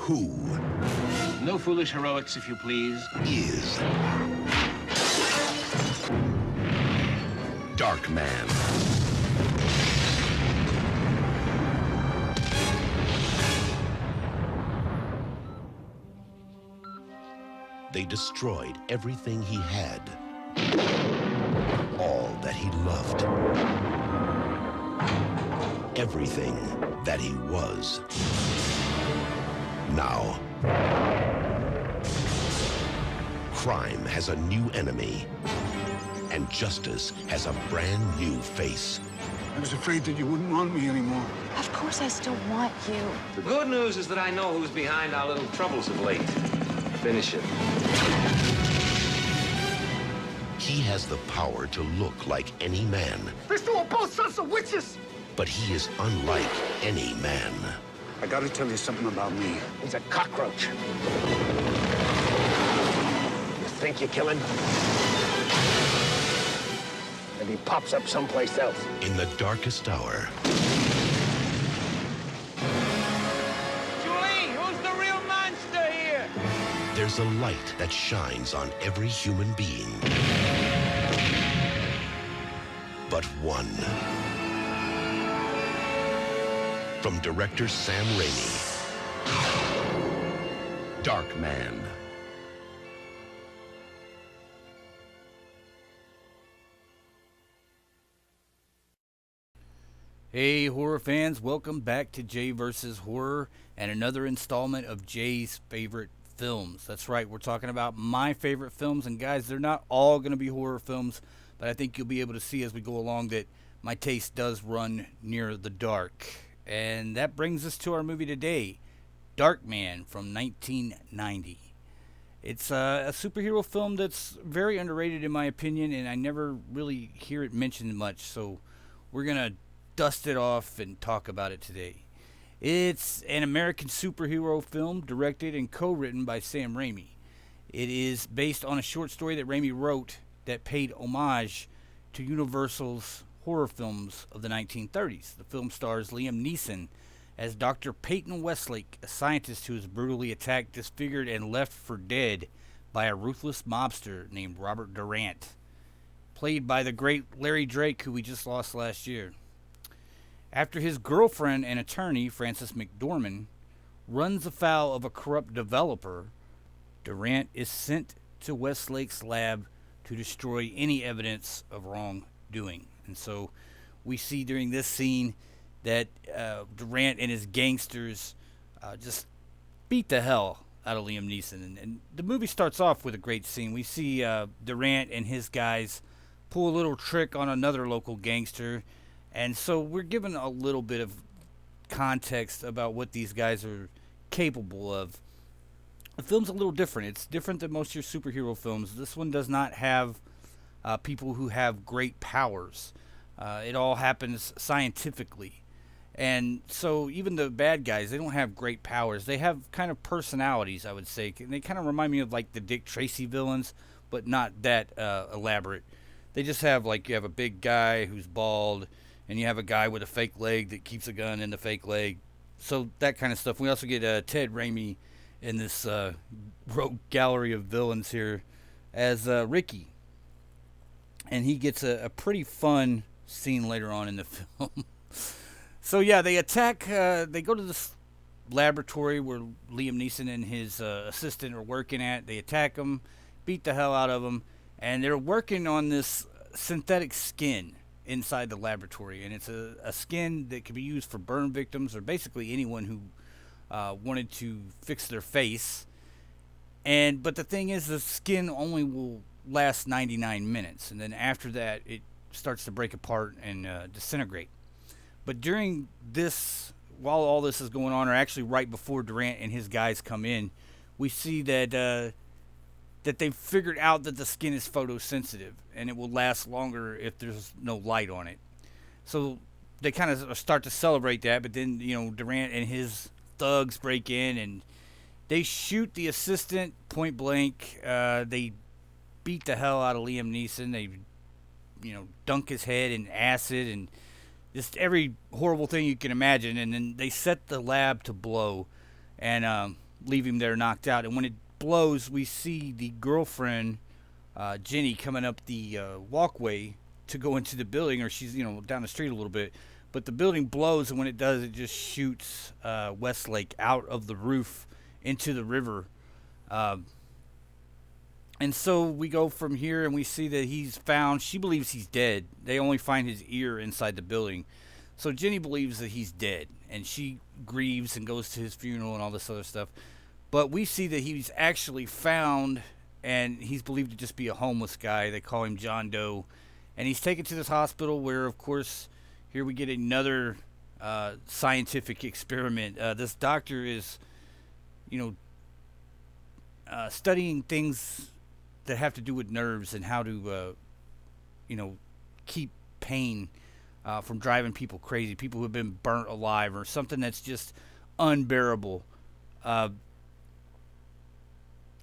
Who No foolish heroics, if you please. is Darkman? They destroyed everything he had, all that he loved, everything that he was. Now, crime has a new enemy, and justice has a brand new face. I was afraid that you wouldn't want me anymore. Of course I still want you. The good news is that I know who's behind our little troubles of late. Finish it. He has the power to look like any man, These two are both sons of witches! but he is unlike any man. I gotta tell you something about me. He's a cockroach. You think you kill him? And he pops up someplace else. In the darkest hour, Julie, who's the real monster here? there's a light that shines on every human being. But one. From director Sam Raimi, Darkman. Hey horror fans, welcome back to Jay vs. Horror and another installment of Jay's favorite films. That's right, we're talking about my favorite films, and guys, they're not all going to be horror films, but I think you'll be able to see as we go along that my taste does run near the dark. And that brings us to our movie today, Darkman from 1990. It's a superhero film that's very underrated in my opinion, and I never really hear it mentioned much, so we're going to dust it off and talk about it today. It's an American superhero film directed and co-written by Sam Raimi. It is based on a short story that Raimi wrote that paid homage to Universal's horror films of the 1930s. The film stars Liam Neeson as Dr. Peyton Westlake, a scientist who is brutally attacked, disfigured, and left for dead by a ruthless mobster named Robert Durant, played by the great Larry Drake, who we just lost last year. After his girlfriend and attorney, Frances McDormand, runs afoul of a corrupt developer, Durant is sent to Westlake's lab to destroy any evidence of wrongdoing. And so we see during this scene that Durant and his gangsters just beat the hell out of Liam Neeson. And the movie starts off with a great scene. We see Durant and his guys pull a little trick on another local gangster. And so we're given a little bit of context about what these guys are capable of. The film's a little different. It's different than most of your superhero films. This one does not have people who have great powers. It all happens scientifically. And so even the bad guys, they don't have great powers. They have kind of personalities, I would say. They kind of remind me of like the Dick Tracy villains, but not that elaborate. They just have like, you have a big guy who's bald, and you have a guy with a fake leg that keeps a gun in the fake leg. So that kind of stuff. We also get Ted Raimi in this rogue gallery of villains here as Ricky. And he gets a pretty fun scene later on in the film. So yeah, they attack, they go to this laboratory where Liam Neeson and his assistant are working at. They attack him, beat the hell out of him, and they're working on this synthetic skin inside the laboratory. And it's a skin that can be used for burn victims or basically anyone who wanted to fix their face. But the thing is, the skin only will last 99 minutes, and then after that it starts to break apart and disintegrate. But during this, while all this is going on, or actually right before Durant and his guys come in, we see that they've figured out that the skin is photosensitive and it will last longer if there's no light on it. So they kind of start to celebrate that, but then, Durant and his thugs break in and they shoot the assistant point blank. They beat the hell out of Liam Neeson. They, dunk his head in acid and just every horrible thing you can imagine. And then they set the lab to blow. And leave him there knocked out. And when it blows, we see the girlfriend, Jenny, coming up the walkway to go into the building, or she's, down the street a little bit. But the building blows, and when it does, it just shoots Westlake out of the roof into the river. And so we go from here, and we see that he's found. She believes he's dead. They only find his ear inside the building. So Jenny believes that he's dead, and she grieves and goes to his funeral and all this other stuff. But we see that he's actually found, and he's believed to just be a homeless guy. They call him John Doe. And he's taken to this hospital where, of course, here we get another scientific experiment. This doctor is, studying things that have to do with nerves and how to, keep pain from driving people crazy. People who have been burnt alive or something that's just unbearable.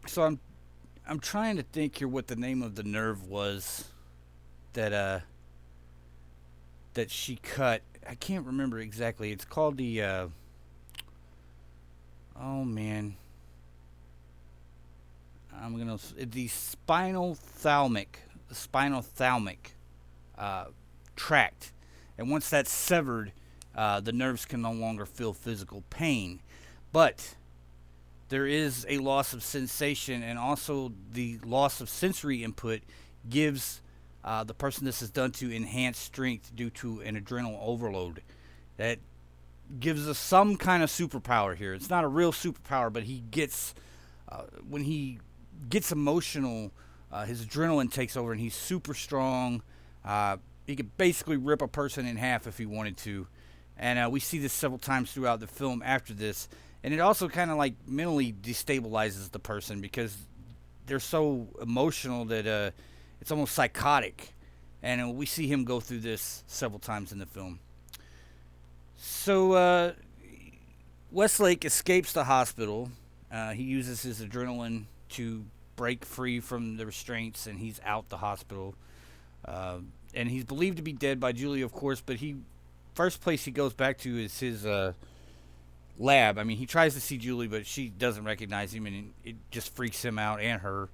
So I'm trying to think here what the name of the nerve was that she cut. I can't remember exactly. It's called the the spinal thalamic tract. And once that's severed, the nerves can no longer feel physical pain. But there is a loss of sensation, and also the loss of sensory input gives the person this is done to enhanced strength due to an adrenal overload. That gives us some kind of superpower here. It's not a real superpower, but he gets, when he gets emotional, his adrenaline takes over, and he's super strong. He could basically rip a person in half if he wanted to. And we see this several times throughout the film after this. And it also kind of like mentally destabilizes the person because they're so emotional that it's almost psychotic. And we see him go through this several times in the film. So Westlake escapes the hospital. He uses his adrenaline to break free from the restraints, and he's out the hospital. And he's believed to be dead by Julie, of course, but first place he goes back to is his lab. I mean, he tries to see Julie, but she doesn't recognize him, and it just freaks him out and her.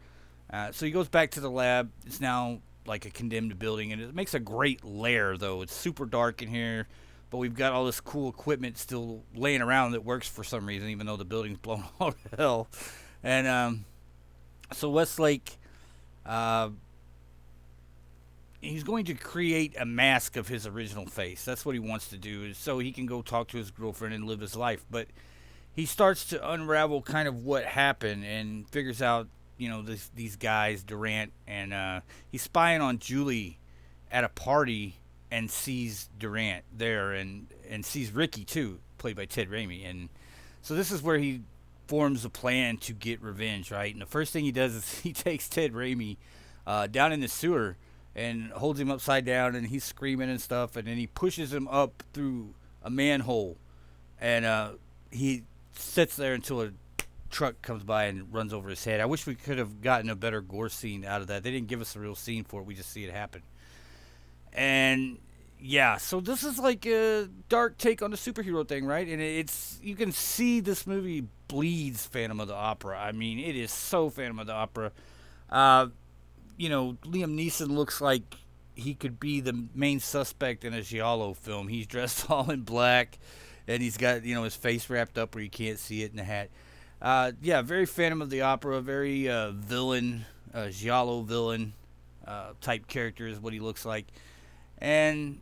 So he goes back to the lab. It's now like a condemned building, and it makes a great lair, though. It's super dark in here, but we've got all this cool equipment still laying around that works for some reason, even though the building's blown all to hell. And so Westlake, he's going to create a mask of his original face. That's what he wants to do, so he can go talk to his girlfriend and live his life. But he starts to unravel kind of what happened and figures out, these guys, Durant, and he's spying on Julie at a party and sees Durant there and sees Ricky, too, played by Ted Raimi. And so this is where he forms a plan to get revenge, right? And the first thing he does is he takes Ted Raimi down in the sewer and holds him upside down, and he's screaming and stuff, and then he pushes him up through a manhole, and he sits there until a truck comes by and runs over his head. I wish we could have gotten a better gore scene out of that. They didn't give us a real scene for it. We just see it happen. And yeah, so this is like a dark take on the superhero thing, right? And you can see this movie bleeds Phantom of the Opera. I mean, it is so Phantom of the Opera. Liam Neeson looks like he could be the main suspect in a Giallo film. He's dressed all in black, and he's got, his face wrapped up where you can't see it in the hat. Very Phantom of the Opera, very villain, Giallo villain type character is what he looks like. And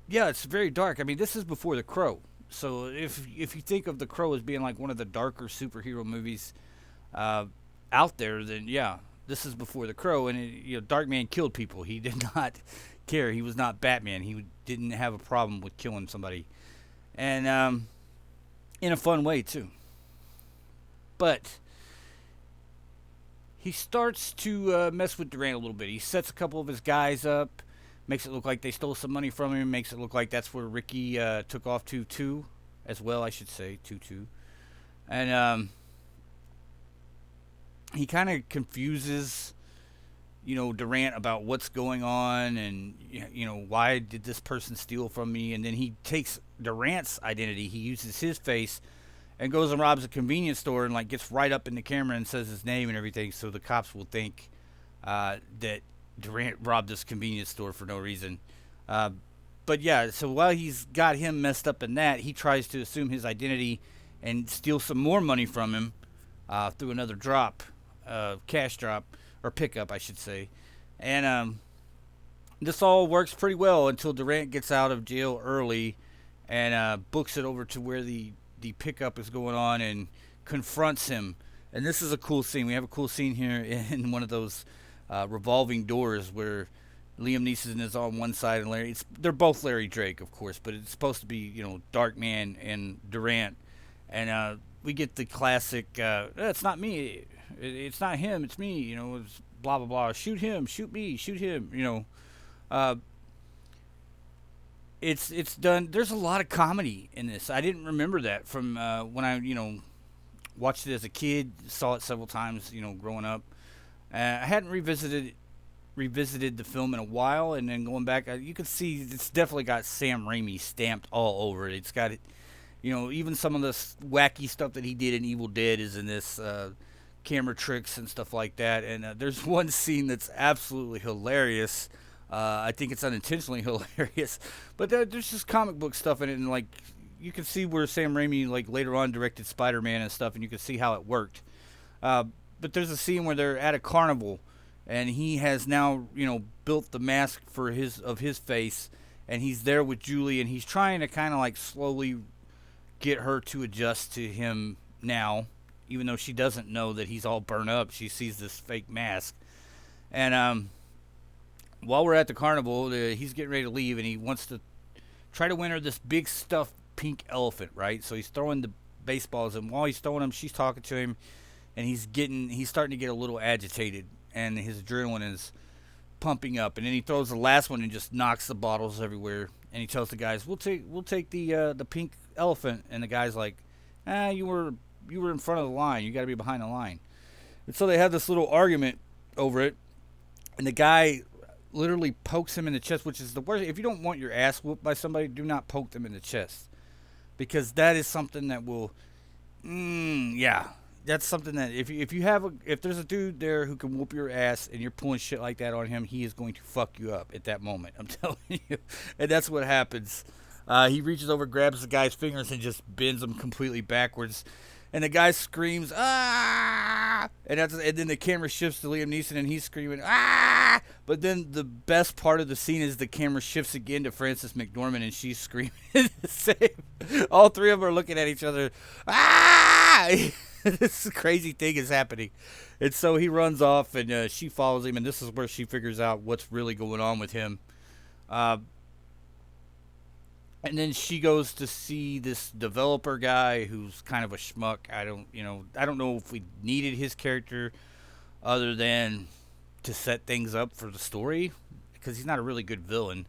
yeah, it's very dark. I mean, this is before The Crow. So if you think of The Crow as being like one of the darker superhero movies out there, then yeah, this is before The Crow. And Darkman killed people. He did not care. He was not Batman. He didn't have a problem with killing somebody, and in a fun way too. But he starts to mess with Durant a little bit. He sets a couple of his guys up, makes it look like they stole some money from him, makes it look like that's where Ricky took off to as well, I should say, 2-2. And he kind of confuses, Durant about what's going on and, why did this person steal from me? And then he takes Durant's identity. He uses his face and goes and robs a convenience store and like gets right up in the camera and says his name and everything, so the cops will think that Durant robbed this convenience store for no reason. But yeah, so while he's got him messed up in that, he tries to assume his identity and steal some more money from him through another drop, cash drop, or pickup, I should say. And this all works pretty well until Durant gets out of jail early and books it over to where the pickup is going on and confronts him. And this is a cool scene. We have a cool scene here in one of those revolving doors where Liam Neeson is on one side and Larry. They're both Larry Drake, of course, but it's supposed to be, Darkman and Durant. And we get the classic, it's not me, it's not him, it's me, it's blah, blah, blah. Shoot him, shoot me, shoot him, It's done. There's a lot of comedy in this. I didn't remember that from when I, watched it as a kid, saw it several times, growing up. I hadn't revisited the film in a while, and then going back, you can see it's definitely got Sam Raimi stamped all over it. It's got it, even some of the wacky stuff that he did in Evil Dead is in this, camera tricks and stuff like that. And there's one scene that's absolutely hilarious. I think it's unintentionally hilarious, but there's just comic book stuff in it, and like you can see where Sam Raimi like later on directed Spider-Man and stuff, and you can see how it worked. But there's a scene where they're at a carnival, and he has now built the mask for his face, and he's there with Julie, and he's trying to kind of like slowly get her to adjust to him now, even though she doesn't know that he's all burnt up. She sees this fake mask, and while we're at the carnival, he's getting ready to leave, and he wants to try to win her this big stuffed pink elephant, right? So he's throwing the baseballs, and while he's throwing them, she's talking to him, and he's starting to get a little agitated, and his adrenaline is pumping up, and then he throws the last one and just knocks the bottles everywhere, and he tells the guys, "We'll take the pink elephant," and the guy's like, you were in front of the line, you got to be behind the line," and so they have this little argument over it, and the guy literally pokes him in the chest, which is the worst. If you don't want your ass whooped by somebody, do not poke them in the chest, because that is something that will, that's something that if there's a dude there who can whoop your ass and you're pulling shit like that on him, he is going to fuck you up at that moment. I'm telling you, and that's what happens. He reaches over, grabs the guy's fingers, and just bends him completely backwards. And the guy screams, "Ah!" And then the camera shifts to Liam Neeson, and he's screaming, "Ah!" But then the best part of the scene is the camera shifts again to Frances McDormand, and she's screaming the same. All three of them are looking at each other. "Ah!" This crazy thing is happening. And so he runs off, and she follows him, and this is where she figures out what's really going on with him. And then she goes to see this developer guy who's kind of a schmuck. I don't know if we needed his character other than to set things up for the story, because he's not a really good villain.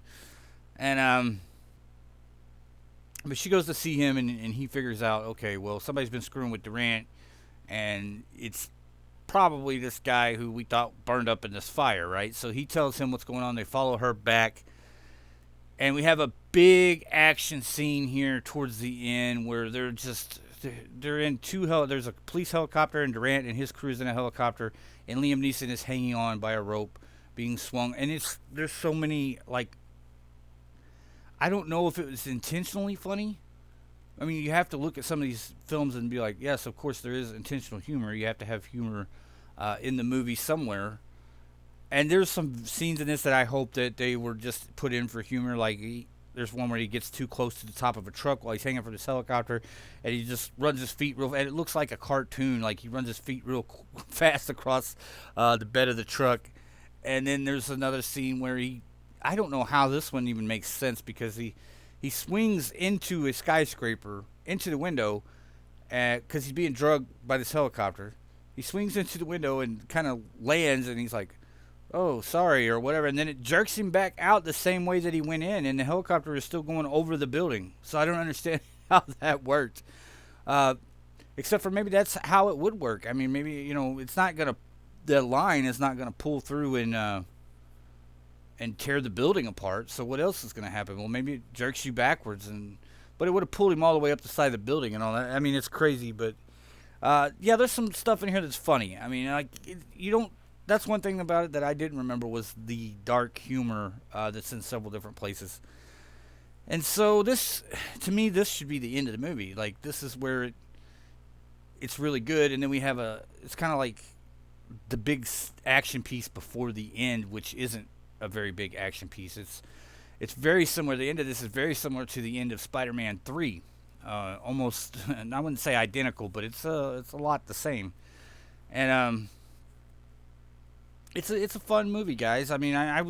And but she goes to see him, and he figures out, okay, well, somebody's been screwing with Durant, and it's probably this guy who we thought burned up in this fire, right? So he tells him what's going on. They follow her back. And we have a big action scene here towards the end where they're in there's a police helicopter, and Durant and his crew is in a helicopter, and Liam Neeson is hanging on by a rope being swung. And there's so many, like, I don't know if it was intentionally funny. I mean, you have to look at some of these films and be like, yes, of course there is intentional humor. You have to have humor in the movie somewhere. And there's some scenes in this that I hope that they were just put in for humor. Like, there's one where he gets too close to the top of a truck while he's hanging from this helicopter, and he just runs his feet real, and it looks like a cartoon. Like, he runs his feet real fast across the bed of the truck. And then there's another scene where I don't know how this one even makes sense, because he swings into a skyscraper, into the window, because he's being drugged by this helicopter. He swings into the window and kind of lands, and he's like, "Oh, sorry," or whatever, and then it jerks him back out the same way that he went in, and the helicopter is still going over the building. So I don't understand how that worked, except for maybe that's how it would work. I mean, maybe, it's not going to, the line is not going to pull through and tear the building apart, so what else is going to happen? Well, maybe it jerks you backwards, and but it would have pulled him all the way up the side of the building and all that. I mean, it's crazy, but yeah, there's some stuff in here that's funny. I mean, like you don't. That's one thing about it that I didn't remember was the dark humor that's in several different places. And so this, to me, this should be the end of the movie. Like this is where it's really good, and then we have it's kind of like the big action piece before the end, which isn't a very big action piece. It's very similar. The end of this is very similar to the end of Spider-Man 3. Almost, I wouldn't say identical, but it's a lot the same. And it's a fun movie, guys. I mean, I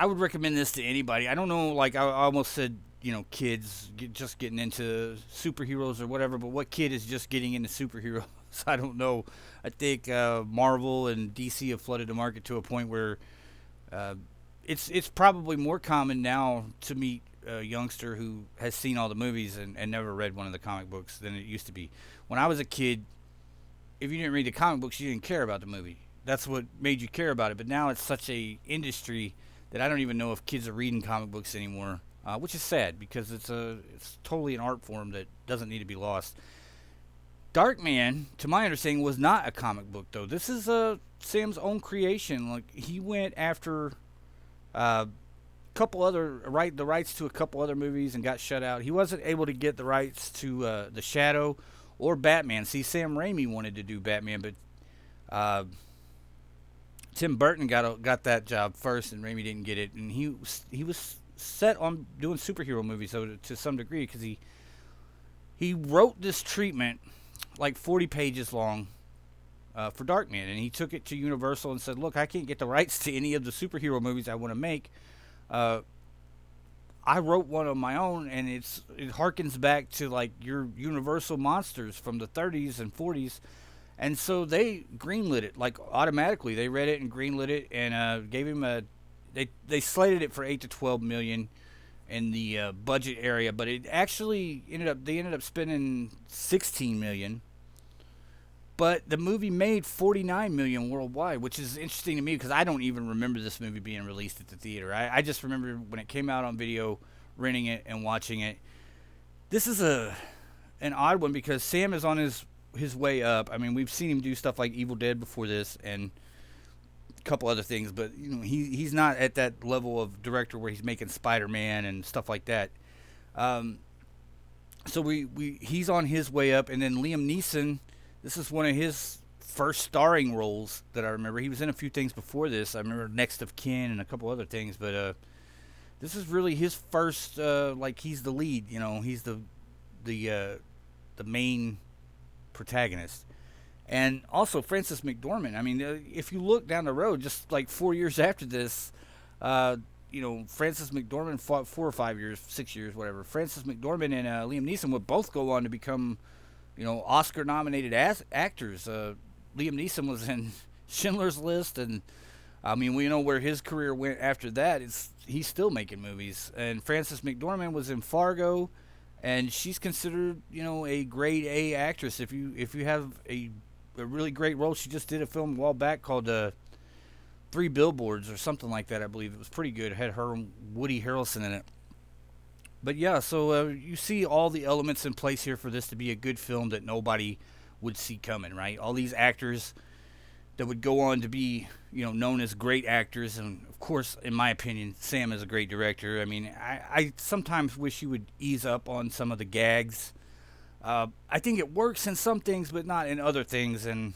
would recommend this to anybody. I don't know, like I almost said, kids just getting into superheroes or whatever, but what kid is just getting into superheroes? I don't know. I think Marvel and DC have flooded the market to a point where it's probably more common now to meet a youngster who has seen all the movies and never read one of the comic books than it used to be. When I was a kid, if you didn't read the comic books, you didn't care about the movie. That's what made you care about it. But now it's such a industry that I don't even know if kids are reading comic books anymore, which is sad because it's totally an art form that doesn't need to be lost. Darkman, to my understanding, was not a comic book though. This is Sam's own creation. Like he went after the rights to a couple other movies and got shut out. He wasn't able to get the rights to The Shadow or Batman. See, Sam Raimi wanted to do Batman, but Tim Burton got that job first, and Raimi didn't get it. And he was set on doing superhero movies, so to some degree, because he wrote this treatment like 40 pages long for Darkman, and he took it to Universal and said, "Look, I can't get the rights to any of the superhero movies I want to make. I wrote one of my own, and it harkens back to like your Universal monsters from the 30s and 40s." And so they greenlit it, like automatically. They read it and greenlit it, and gave him they slated it for 8 to 12 million in the budget area, but it actually ended up spending 16 million. But the movie made 49 million worldwide, which is interesting to me because I don't even remember this movie being released at the theater. I just remember when it came out on video, renting it and watching it. This is an odd one because Sam is on his way up. I mean, we've seen him do stuff like Evil Dead before this and a couple other things, but he's not at that level of director where he's making Spider-Man and stuff like that. So he's on his way up, and then Liam Neeson. This is one of his first starring roles that I remember. He was in a few things before this. I remember Next of Kin and a couple other things, but this is really his first. Like he's the lead. He's the main protagonist. And also Frances McDormand. I mean, if you look down the road, just like 4 years after this, Frances McDormand fought 4 or 5 years, 6 years, whatever. Frances McDormand and Liam Neeson would both go on to become, Oscar-nominated actors. Liam Neeson was in Schindler's List, and I mean, we know where his career went after that. He's still making movies. And Frances McDormand was in Fargo, and she's considered, a grade A actress. If you have a really great role, she just did a film a while back called 3 Billboards or something like that. I believe it was pretty good. It had her and Woody Harrelson in it. But yeah, so you see all the elements in place here for this to be a good film that nobody would see coming, right? All these actors that would go on to be, known as great actors. And of course, in my opinion, Sam is a great director. I mean, I sometimes wish he would ease up on some of the gags. I think it works in some things, but not in other things. And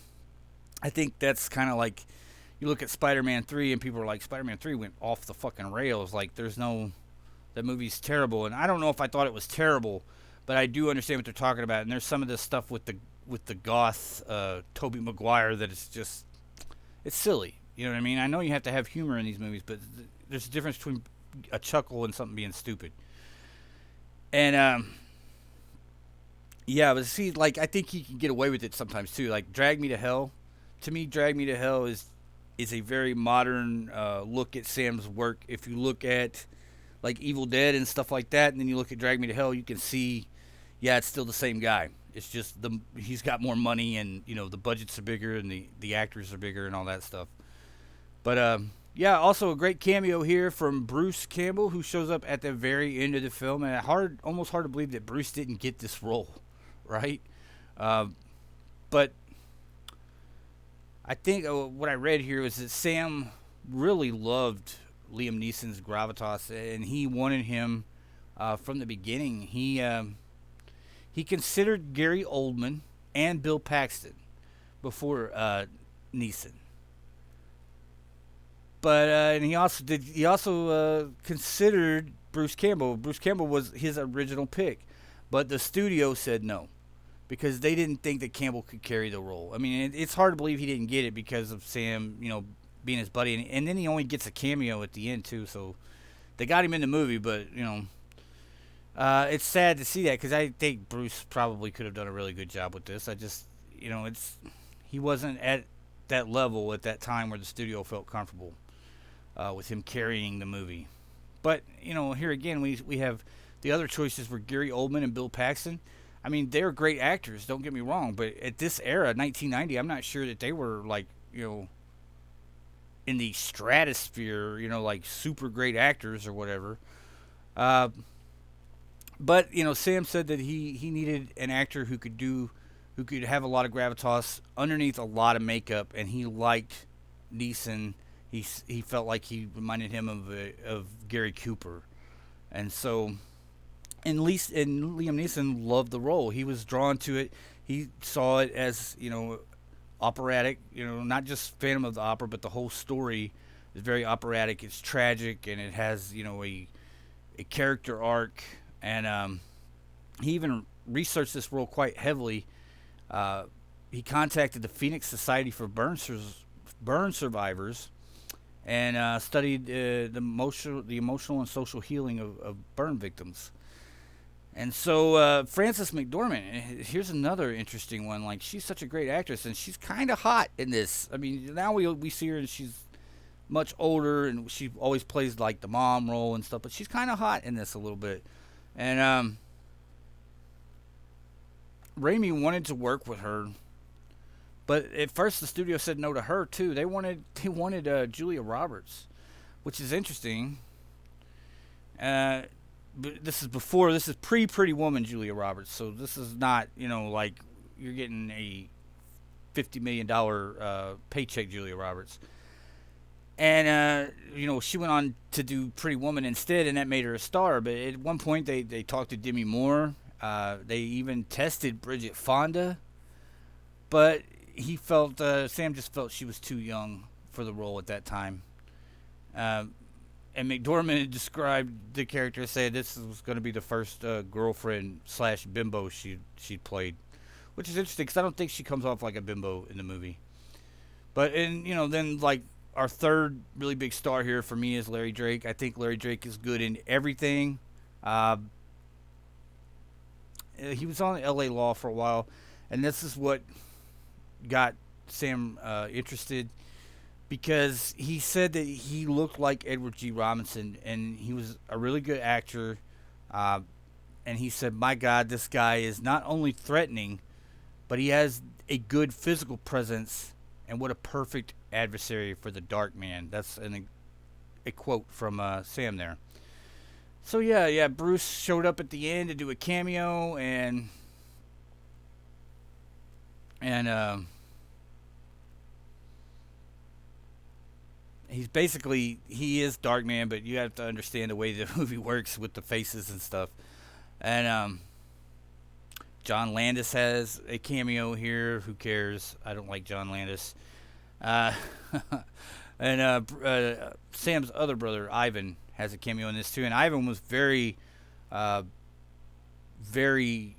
I think that's kind of like, you look at Spider-Man 3 and people are like, Spider-Man 3 went off the fucking rails. Like, that movie's terrible. And I don't know if I thought it was terrible, but I do understand what they're talking about. And there's some of this stuff with the goth Tobey Maguire that it's just, it's silly. You know what I mean? I know you have to have humor in these movies, but there's a difference between a chuckle and something being stupid. And yeah, but see, like, I think he can get away with it sometimes too. Like Drag Me to Hell, to me, Drag Me to Hell is a very modern look at Sam's work. If you look at like Evil Dead and stuff like that, and then you look at Drag Me to Hell, you can see, yeah, it's still the same guy. It's just he's got more money, and the budgets are bigger, and the actors are bigger, and all that stuff. But Yeah, also a great cameo here from Bruce Campbell, who shows up at the very end of the film, and almost hard to believe that Bruce didn't get this role, right? Uh, but I think what I read here was that Sam really loved Liam Neeson's gravitas, and he wanted him from the beginning. He considered Gary Oldman and Bill Paxton before Neeson. But and he also considered Bruce Campbell. Bruce Campbell was his original pick, but the studio said no because they didn't think that Campbell could carry the role. I mean, it's hard to believe he didn't get it because of Sam, being his buddy, and then he only gets a cameo at the end too. So they got him in the movie, but it's sad to see that because I think Bruce probably could have done a really good job with this. I just, he wasn't at that level at that time where the studio felt comfortable with him carrying the movie. But here again we have the other choices were Gary Oldman and Bill Paxton. I mean, they're great actors, don't get me wrong, but at this era, 1990, I'm not sure that they were like in the stratosphere, like super great actors or whatever. But Sam said that he needed an actor who could have a lot of gravitas underneath a lot of makeup, and he liked Neeson. He felt like he reminded him of Gary Cooper, and so, and Liam Neeson loved the role. He was drawn to it. He saw it as operatic. Not just Phantom of the Opera, but the whole story is very operatic. It's tragic, and it has a character arc, and he even researched this role quite heavily. He contacted the Phoenix Society for Burn Survivors and studied the emotional and social healing of burn victims. And so Frances McDormand, here's another interesting one. Like, she's such a great actress, and she's kind of hot in this. I mean, now we see her, and she's much older, and she always plays like the mom role and stuff, but she's kind of hot in this a little bit. And Raimi wanted to work with her, but at first the studio said no to her too. They wanted Julia Roberts, which is interesting. But this is pre Pretty Woman Julia Roberts, so this is not like you're getting a $50 million paycheck Julia Roberts. And she went on to do Pretty Woman instead, and that made her a star. But at one point they talked to Demi Moore. They even tested Bridget Fonda, but Sam just felt she was too young for the role at that time. And McDormand described the character, saying this was going to be the first girlfriend / bimbo she'd played, which is interesting because I don't think she comes off like a bimbo in the movie. But then like our third really big star here for me is Larry Drake. I think Larry Drake is good in everything. He was on L.A. Law for a while, and this is what got Sam interested, because he said that he looked like Edward G. Robinson, and he was a really good actor. And he said, my God, this guy is not only threatening, but he has a good physical presence, and what a perfect adversary for the Darkman. That's a quote from Sam there. So yeah, Bruce showed up at the end to do a cameo, and he is Darkman, but you have to understand the way the movie works with the faces and stuff. And John Landis has a cameo here. Who cares? I don't like John Landis. And Sam's other brother, Ivan, has a cameo in this too. And Ivan was very, very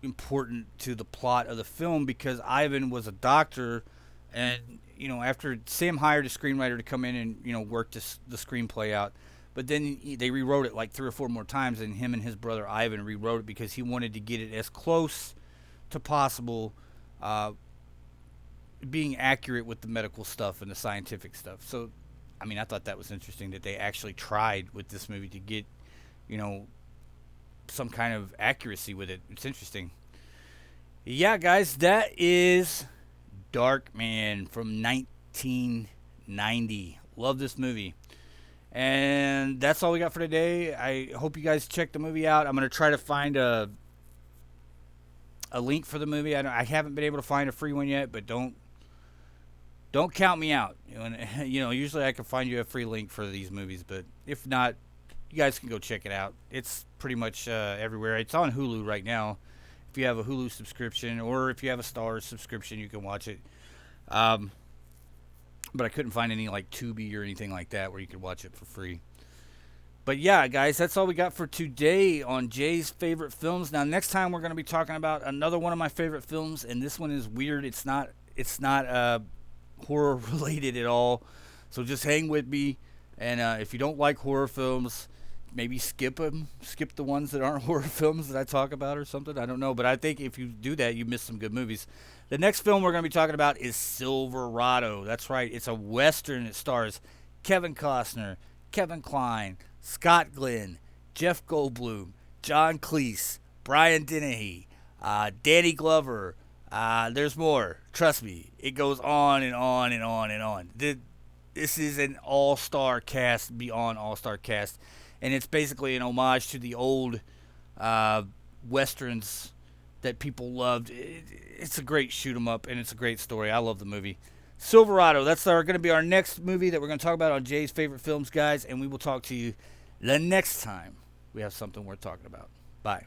important to the plot of the film, because Ivan was a doctor, and after Sam hired a screenwriter to come in and work the screenplay out, but then they rewrote it like 3 or 4 more times, and him and his brother Ivan rewrote it because he wanted to get it as close to possible, being accurate with the medical stuff and the scientific stuff. So I thought that was interesting that they actually tried with this movie to get some kind of accuracy with it. It's interesting. Yeah, guys, that is Darkman from 1990. 90. Love this movie. And that's all we got for today. I hope you guys check the movie out. I'm going to try to find a link for the movie. I haven't been able to find a free one yet, but don't count me out. Usually I can find you a free link for these movies, but if not, you guys can go check it out. It's pretty much everywhere. It's on Hulu right now. If you have a Hulu subscription, or if you have a Star subscription, you can watch it. But I couldn't find any like Tubi or anything like that where you could watch it for free. But yeah, guys, that's all we got for today on Jay's favorite films. Now, next time we're going to be talking about another one of my favorite films, and this one is weird. It's not horror related at all. So just hang with me, and if you don't like horror films, maybe skip them. Skip the ones that aren't horror films that I talk about or something. I don't know, but I think if you do that, you miss some good movies. The next film we're going to be talking about is Silverado. That's right. It's a Western. It stars Kevin Costner, Kevin Kline, Scott Glenn, Jeff Goldblum, John Cleese, Brian Dennehy, Danny Glover. There's more. Trust me. It goes on and on and on and on. This is an all-star cast beyond all-star cast. And it's basically an homage to the old Westerns that people loved. It's a great shoot 'em up, and it's a great story. I love the movie. Silverado, that's going to be our next movie that we're going to talk about on Jay's Favorite Films, guys. And we will talk to you the next time we have something worth talking about. Bye.